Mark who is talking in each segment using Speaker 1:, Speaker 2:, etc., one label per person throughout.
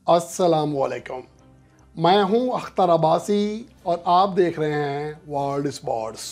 Speaker 1: अस्सलामुअलैकुम। मैं हूं अख्तर अब्बासी और आप देख रहे हैं world sports.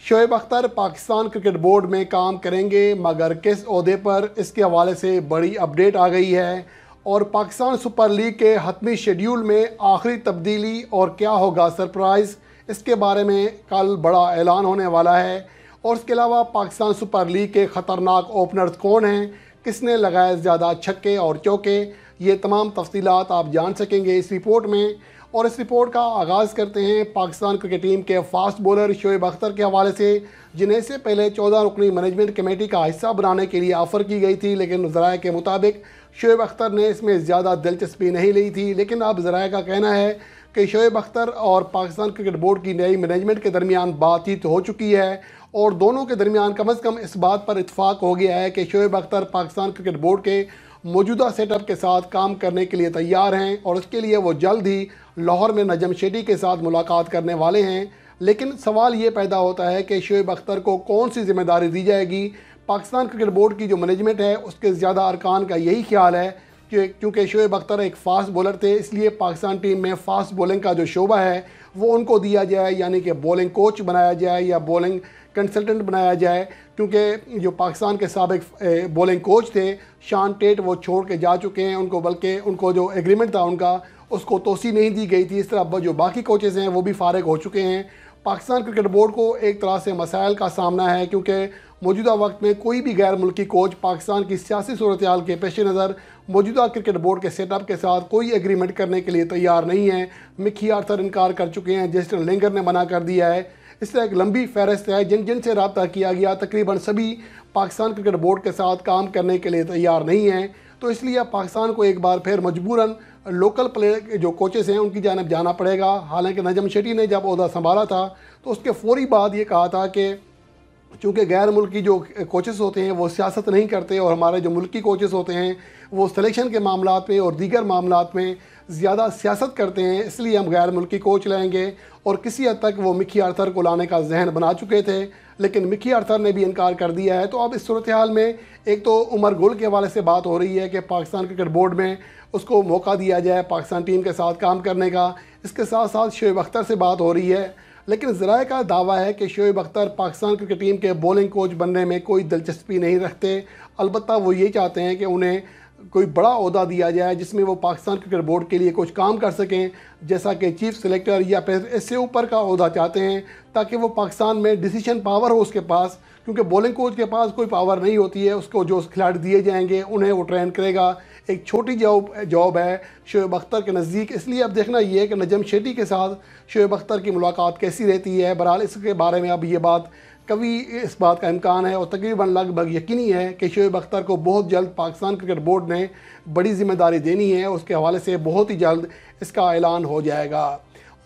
Speaker 1: Shoaib Akhtar Pakistan cricket board में काम करेंगे, मगर किस ओहदे पर, इसके हवाले से बड़ी अपडेट आ गई है। और पाकिस्तान सुपर लीग के हतमी शेड्यूल में आखिरी तब्दीली और क्या होगा सरप्राइज़, इसके बारे में कल बड़ा ऐलान होने वाला है। और इसके अलावा पाकिस्तान सुपर लीग के ख़तरनाक ओपनर्स कौन हैं, किसने लगाए ज़्यादा छक्के और चौके, ये तमाम तफसीलात आप जान सकेंगे इस रिपोर्ट में। और इस रिपोर्ट का आगाज़ करते हैं पाकिस्तान क्रिकेट टीम के फास्ट बॉलर शोएब अख्तर के हवाले से, जिन्हें से पहले 14 रुकनी मैनेजमेंट कमेटी का हिस्सा बनाने के लिए ऑफ़र की गई थी, लेकिन ज़राए के मुताबिक शोएब अख्तर ने इसमें ज़्यादा दिलचस्पी नहीं ली थी। लेकिन अब ज़राए का कहना है कि शोएब अख्तर और पाकिस्तान क्रिकेट बोर्ड की नई मैनेजमेंट के दरमियान बातचीत हो चुकी है और दोनों के दरमियान कम अज़ कम इस बात पर इत्फाक हो गया है कि शोएब अख्तर पाकिस्तान क्रिकेट बोर्ड के मौजूदा सेटअप के साथ काम करने के लिए तैयार हैं और उसके लिए वो जल्द ही लाहौर में नजम शेटी के साथ मुलाकात करने वाले हैं। लेकिन सवाल ये पैदा होता है कि शोएब अख्तर को कौन सी जिम्मेदारी दी जाएगी। पाकिस्तान क्रिकेट बोर्ड की जो मैनेजमेंट है उसके ज़्यादा अरकान का यही ख्याल है कि क्योंकि शोएब अख्तर एक फ़ास्ट बॉलर थे, इसलिए पाकिस्तान टीम में फ़ास्ट बॉलिंग का जो शोबा है वो उनको दिया जाए, यानी कि बॉलिंग कोच बनाया जाए या बॉलिंग कंसल्टेंट बनाया जाए। क्योंकि जो पाकिस्तान के साबिक बॉलिंग कोच थे शान टेट, वो छोड़ के जा चुके हैं उनको, बल्कि उनको जो एग्रीमेंट था उनका उसको तोसी नहीं दी गई थी। इस तरह जो बाकी कोचेज़ हैं वो भी फारिग हो चुके हैं। पाकिस्तान क्रिकेट बोर्ड को एक तरह से मसाइल का सामना है, क्योंकि मौजूदा वक्त में कोई भी गैर मुल्की कोच पाकिस्तान की सियासी सूरत हाल के पेश नज़र मौजूदा क्रिकेट बोर्ड के सेटअप के साथ कोई एग्रीमेंट करने के लिए तैयार नहीं है। मिकी आर्थर इनकार कर चुके हैं, जेस्टन लेंगर ने मना कर दिया है। इस तरह एक लंबी फहरिस्त है जिनसे रब्ता किया गया, तकरीबन सभी पाकिस्तान क्रिकेट बोर्ड के साथ काम करने के लिए तैयार नहीं हैं। तो इसलिए पाकिस्तान को एक बार फिर मजबूरन लोकल प्लेयर जो कोचेस हैं उनकी जानिब जाना पड़ेगा। हालांकि नजम शेटी ने जब ओहदा संभाला था तो उसके फौरी बाद ये कहा था कि चूँकि गैर मुल्की जो कोचेस होते हैं वो सियासत नहीं करते और हमारे जो मुल्की कोचेस होते हैं वो सिलेक्शन के मामलात में और दीगर मामलात में ज़्यादा सियासत करते हैं, इसलिए हम गैर मुल्की कोच लाएंगे। और किसी हद तक वो मिकी आर्थर को लाने का जहन बना चुके थे, लेकिन मिकी आर्थर ने भी इनकार कर दिया है। तो अब इस सूरत हाल में एक तो उमर गुल के हवाले से बात हो रही है कि पाकिस्तान क्रिकेट बोर्ड में उसको मौका दिया जाए पाकिस्तान टीम के साथ काम करने का। इसके साथ साथ शोएब अख्तर से बात हो रही है, लेकिन ज़राए का दावा है कि शोएब अख्तर पाकिस्तान क्रिकेट टीम के बॉलिंग कोच बनने में कोई दिलचस्पी नहीं रखते। अलबत्ता वो ये चाहते हैं कि उन्हें कोई बड़ा ओहदा दिया जाए जिसमें वो पाकिस्तान क्रिकेट बोर्ड के लिए कुछ काम कर सकें, जैसा कि चीफ सेलेक्टर या फिर इससे ऊपर का ओहदा चाहते हैं, ताकि वो पाकिस्तान में डिसीजन पावर हो उसके पास। क्योंकि बॉलिंग कोच के पास कोई पावर नहीं होती है, उसको जो खिलाड़ी दिए जाएंगे उन्हें वो ट्रेन करेगा। एक छोटी जॉब है शोएब अख्तर के नज़दीक। इसलिए अब देखना ये है कि नजम शेटी के साथ शोएब अख्तर की मुलाकात कैसी रहती है। बहरहाल इसके बारे में अब ये बात कभी इस बात का इम्कान है और तकरीबन लगभग यकीनी है कि शोएब अख्तर को बहुत जल्द पाकिस्तान क्रिकेट बोर्ड ने बड़ी जिम्मेदारी देनी है। उसके हवाले से बहुत ही जल्द इसका ऐलान हो जाएगा।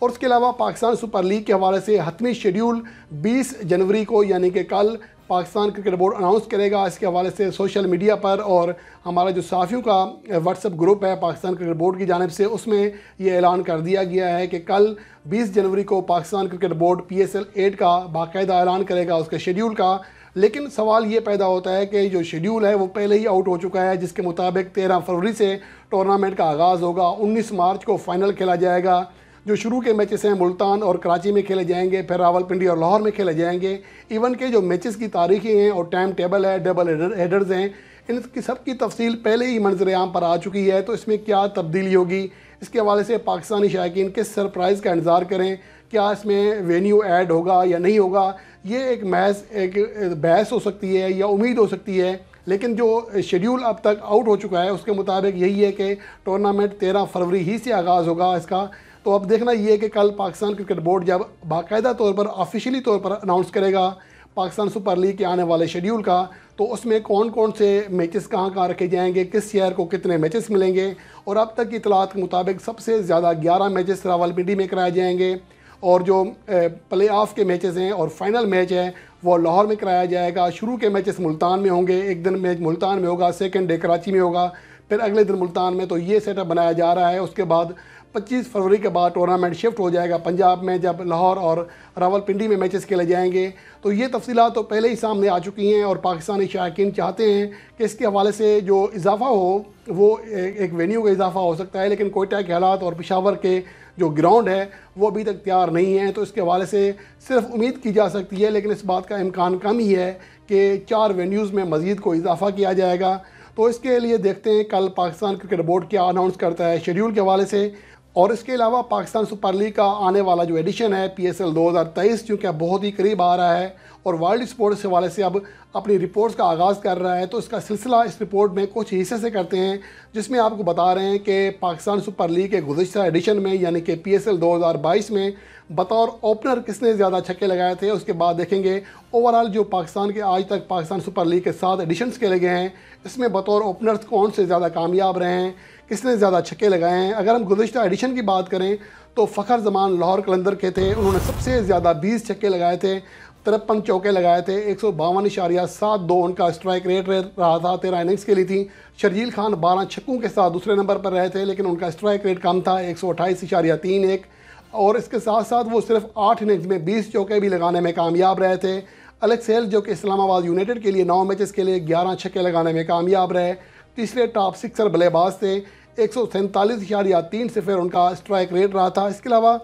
Speaker 1: और उसके अलावा पाकिस्तान सुपर लीग के हवाले से हतमी शेड्यूल 20 जनवरी को, यानी कि कल, पाकिस्तान क्रिकेट बोर्ड अनाउंस करेगा। इसके हवाले से सोशल मीडिया पर और हमारा जो साफ़ियों का व्हाट्सएप ग्रुप है पाकिस्तान क्रिकेट बोर्ड की जानिब से, उसमें ये ऐलान कर दिया गया है कि कल 20 जनवरी को पाकिस्तान क्रिकेट बोर्ड PSL 8 का बाकायदा ऐलान करेगा उसके शेड्यूल का। लेकिन सवाल ये पैदा होता है कि जो शेड्यूल है वो पहले ही आउट हो चुका है, जिसके मुताबिक 13 फरवरी से टूर्नामेंट का आगाज़ होगा। 19 मार्च को फ़ाइनल खेला जाएगा। जो शुरू के मैचेस हैं मुल्तान और कराची में खेले जाएंगे, फिर रावलपिंडी और लाहौर में खेले जाएंगे। इवन के जो मैचेस की तारीखें हैं और टाइम टेबल है, डबल हेडर्स हैं, इनकी सब की तफसील पहले ही मंजर आम पर आ चुकी है। तो इसमें क्या तब्दीली होगी, इसके हवाले से पाकिस्तानी शायकीन किस सरप्राइज़ का इंतज़ार करें। क्या इसमें वेन्यू ऐड होगा या नहीं होगा, ये एक महज एक बहस हो सकती है या उम्मीद हो सकती है। लेकिन जो शेड्यूल अब तक आउट हो चुका है उसके मुताबिक यही है कि टूर्नामेंट 13 फरवरी ही से आगाज़ होगा इसका। तो अब देखना ये है कि कल पाकिस्तान क्रिकेट बोर्ड जब बाकायदा तौर पर ऑफिशियली तौर पर अनाउंस करेगा पाकिस्तान सुपर लीग के आने वाले शेड्यूल का, तो उसमें कौन कौन से मैचेस कहाँ रखे जाएंगे, किस शहर को कितने मैचेस मिलेंगे। और अब तक की इतलात के मुताबिक सबसे ज़्यादा 11 मैचेस रावलपिंडी में कराए जाएंगे और जो प्ले ऑफ के मैचेस हैं और फाइनल मैच है वो लाहौर में कराया जाएगा। शुरू के मैचेस मुल्तान में होंगे, एक दिन मैच मुल्तान में होगा, सेकंड डे कराची में होगा, फिर अगले दिन मुल्तान में। तो ये सेटअप बनाया जा रहा है। उसके बाद 25 फरवरी के बाद टूर्नामेंट शिफ्ट हो जाएगा पंजाब में, जब लाहौर और रावलपिंडी में मैचेस खेले जाएंगे। तो ये तफसीलात तो पहले ही सामने आ चुकी हैं और पाकिस्तानी शायकीन चाहते हैं कि इसके हवाले से जो इजाफ़ा हो वो एक वेन्यू का इजाफ़ा हो सकता है, लेकिन कोयटा के हालात और पेशावर के जो ग्राउंड है वो अभी तक तैयार नहीं है। तो इसके हवाले से सिर्फ उम्मीद की जा सकती है, लेकिन इस बात का इम्कान कम ही है कि 4 वेन्यूज़ में मज़ीद को इजाफ़ा किया जाएगा। तो इसके लिए देखते हैं कल पाकिस्तान क्रिकेट बोर्ड क्या अनाउंस करता है शेड्यूल के हवाले से। और इसके अलावा पाकिस्तान सुपर लीग का आने वाला जो एडिशन है PSL 2023, चूँकि अब बहुत ही करीब आ रहा है और वर्ल्ड स्पोर्ट्स के हवाले से अब अपनी रिपोर्ट्स का आगाज़ कर रहा है, तो इसका सिलसिला इस रिपोर्ट में कुछ हिस्से से करते हैं, जिसमें आपको बता रहे हैं कि पाकिस्तान सुपर लीग के गुज़िश्ता एडिशन में यानी कि PSL 2022 में बतौर ओपनर किसने ज़्यादा छक्के लगाए थे। उसके बाद देखेंगे ओवरऑल जो पाकिस्तान के आज तक पाकिस्तान सुपर लीग के 7 एडिशन्स खेले गए हैं, इसमें बतौर ओपनर्स कौन से ज़्यादा कामयाब रहे हैं, किसने ज़्यादा छक्के लगाए हैं। अगर हम गुज़िश्ता एडिशन की बात करें तो फ़खर जमान लाहौर कलंदर के थे, उन्होंने सबसे ज़्यादा 20 छक्के लगाए थे, 53 चौके लगाए थे, 152.72 उनका स्ट्राइक रेट रहा था, 13 इनिंग्स के लिए थी। शर्जील खान 12 छक्कों के साथ दूसरे नंबर पर रहे थे, लेकिन उनका स्ट्राइक रेट कम था, 128.31, और इसके साथ साथ वो सिर्फ 8 इनिंग्स में 20 चौके भी लगाने में कामयाब रहे थे। एलेक्स हेल जो कि इस्लामाबाद यूनाइटेड के लिए 9 मैचेस के लिए 11 छक्के लगाने में कामयाब रहे, तीसरे टॉप 6 बल्लेबाज थे, 147.3 उनका स्ट्राइक रेट रहा था। इसके अलावा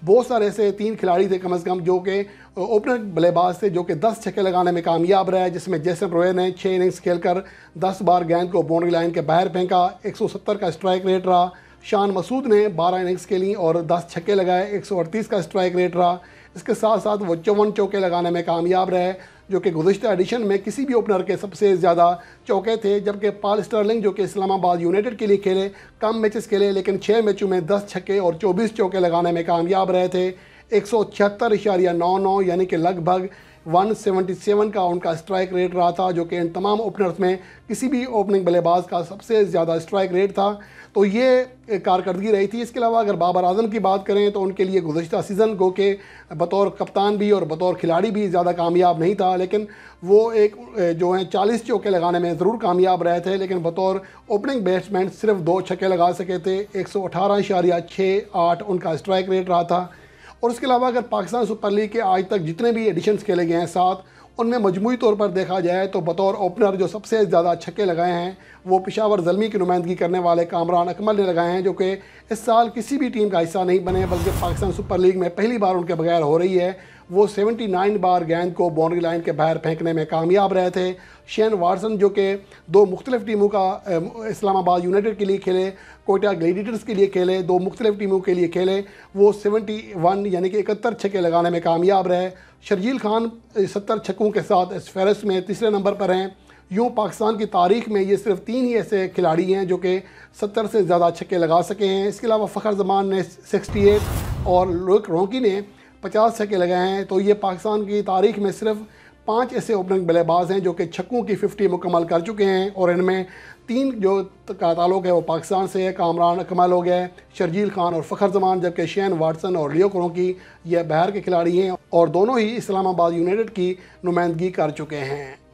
Speaker 1: बहुत सारे ऐसे 3 खिलाड़ी थे कम से कम जो कि ओपनर बल्लेबाज थे, जो कि 10 छक्के लगाने में कामयाब रहे, जिसमें जैसन रोय ने 6 इनिंग्स खेलकर 10 बार गेंद को बाउंड्री लाइन के बाहर फेंका, 170 का स्ट्राइक रेट रहा। शान मसूद ने 12 इनिंग्स के लिए और 10 छक्के लगाए, 138 का स्ट्राइक रेट रहा। इसके साथ साथ वो 54 चौके लगाने में कामयाब रहे, जो कि गुज़िश्ता एडिशन में किसी भी ओपनर के सबसे ज़्यादा चौके थे। जबकि पॉल स्टर्लिंग जो कि इस्लामाबाद यूनाइटेड के लिए खेले, कम मैचेस खेले, लेकिन 6 मैचों में 10 छक्के और 24 चौके लगाने में कामयाब रहे थे। 176.99 यानी कि लगभग 177 का उनका स्ट्राइक रेट रहा था, जो कि इन तमाम ओपनर्स में किसी भी ओपनिंग बल्लेबाज का सबसे ज़्यादा स्ट्राइक रेट था। तो ये कारकर्दगी रही थी। इसके अलावा अगर बाबर आजम की बात करें तो उनके लिए गुज़िश्ता सीज़न को के बतौर कप्तान भी और बतौर खिलाड़ी भी ज़्यादा कामयाब नहीं था, लेकिन वो एक जो है 40 चौके लगाने में ज़रूर कामयाब रहे थे, लेकिन बतौर ओपनिंग बैट्समैन सिर्फ 2 छक्के लगा सके थे। 118.68 उनका स्ट्राइक रेट रहा था। और इसके अलावा अगर पाकिस्तान सुपर लीग के आज तक जितने भी एडिशन्स खेले गए हैं 7, उनमें मजमूई तौर पर देखा जाए तो बतौर ओपनर जो सबसे ज़्यादा छक्के लगाए हैं वो पेशावर ज़ल्मी की नुमाइंदगी करने वाले कामरान अकमल ने लगाए हैं, जो कि इस साल किसी भी टीम का हिस्सा नहीं बने, बल्कि पाकिस्तान सुपर लीग में पहली बार उनके बगैर हो रही है। वो 79 बार गेंद को बाउंड्री लाइन के बाहर फेंकने में कामयाब रहे थे। शेन वाटसन जो कि 2 मुख्तलिफ टीमों का इस्लामाबाद यूनाइटेड के लिए खेले, कोयटा ग्लैडिएटर्स के लिए खेले, 2 मुख्तलिफ टीमों के लिए खेले, वो 71 यानी कि 71 छक्के लगाने में कामयाब रहे। शर्जील खान 70 छक्कों के साथ इस फहरिस्त में तीसरे नंबर पर हैं। यूँ पाकिस्तान की तारीख़ में ये सिर्फ 3 ही ऐसे खिलाड़ी हैं जो कि 70 से ज़्यादा छक्के लगा सके हैं। इसके अलावा फ़खर जमान ने 68 और लुक रोंकी ने 50 छक्के लगाए हैं। तो ये पाकिस्तान की तारीख़ में सिर्फ 5 ऐसे ओपनिंग बल्लेबाज हैं जो कि छक्कों की 50 मुकम्मल कर चुके हैं, और इनमें 3 जो का ताल्लुक है वो पाकिस्तान से है। कामरान अकमल हो गए, शर्जील खान और फ़खर जमान, जबकि शेन वाटसन और लियो क्रोंकी ये बाहर के खिलाड़ी हैं और दोनों ही इस्लामाबाद यूनाइटेड की नुमाइंदगी कर चुके हैं।